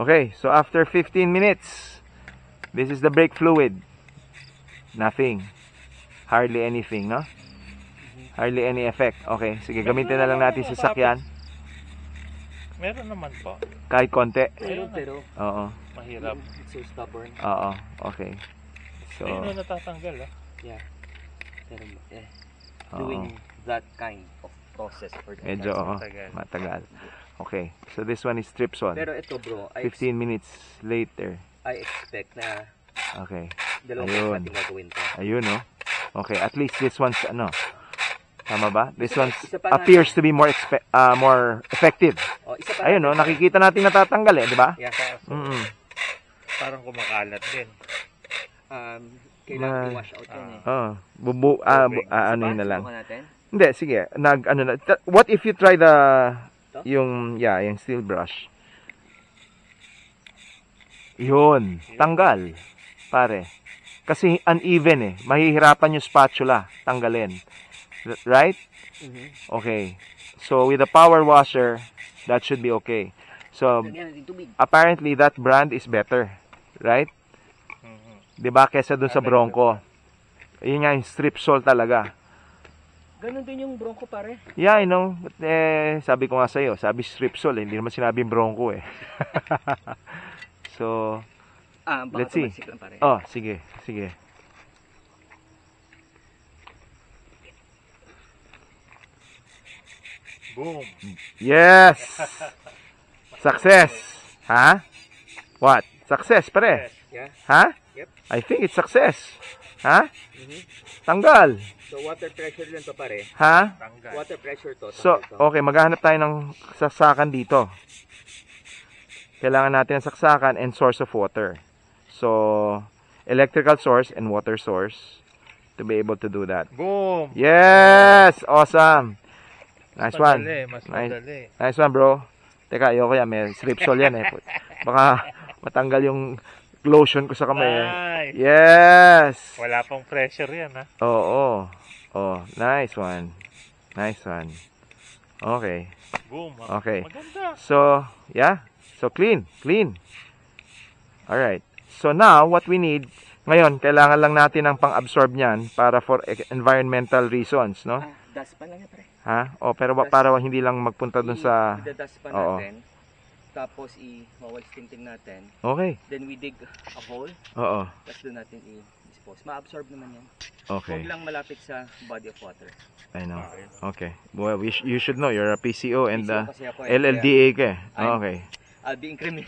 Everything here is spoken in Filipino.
Okay, so after 15 minutes, this is the brake fluid. Nothing. Hardly anything, no? Hardly any effect. Okay, sige, gamitin na lang natin sa sasakyan. Meron naman po. Kahit konti. Pero Oo. Mahirap. it's so stubborn. Oo, okay. So, Ayun na natatanggal, ah. Yeah. Pero Oo. doing that kind of process for the medyo, oo, matagal. matagal. Okay, so this one is Stripson. Pero ito bro, 15 minutes later. I expect na Okay. dalawang Ayun. natin gagawin to. Ayun, no? Okay, at least this one's, ano, tama ba? This one isa pa nga appears to be more more effective. Oh, isa pa Ayun, no? natin. Nakikita natin natatanggal, eh, di ba? Yeah. Mm-mm. Parang kumakalat din. Kailangan i-wash out yan eh. Oh, anuhin na lang. Subukan natin. Hindi, sige. What if you try yung steel brush? Yun, tanggal. Pare. Kasi uneven eh. Mahihirapan yung spatula. Tanggalin. Right? Okay. So, with the power washer, that should be okay. So, Lagyan natin tubig. apparently, that brand is better. Right? Diba? Kesa dun sa Bronco. Yun nga yung Stripsol talaga. Ganon din yung Bronco pare. Yeah, I know. But, sabi ko nga sa'yo, sabi Stripsol, hindi naman sinabi Bronco eh. So, let's see. Lang, pare. Oh, sige, sige. Boom. Yes! Success! Ha? What? Success, pare? Yeah. Ha? Yep. I think it's success. Ha? Tanggal. So water pressure lang to pare. Ha? Tanggal. Water pressure to. So, okay, maghahanap tayo ng saksakan dito. Kailangan natin ng saksakan and source of water. So, electrical source and water source to be able to do that. Boom. Yes! Awesome! Nice one. Mas Nice, madali. nice one, bro. Teka, ayoko yan. May Stripsol yan eh. Baka matanggal yung lotion ko sa kamay. Nice. Yes! Wala pang pressure yan, ha? Oo. Oh, nice one. Nice one. Okay. Boom. Ha? Okay. Maganda. So, yeah. So, clean. Clean. Alright. So, now, what we need, ngayon, kailangan lang natin ng pang-absorb niyan para for environmental reasons, no? Dust pan lang yan pare. Ha? O, pero para hindi lang magpunta dun sa... I-dust pan Oo. natin. Tapos i-wawal stintin natin. Okay. Then we dig a hole. Oo. Tapos doon natin i-dispose. Ma-absorb naman yan. Okay. Huwag lang malapit sa body of water. I know. Okay. Well, you should know. You're a PCO and PCO kasi ako eh. LLDA ka eh. I'm- Okay. I'll be incriminated.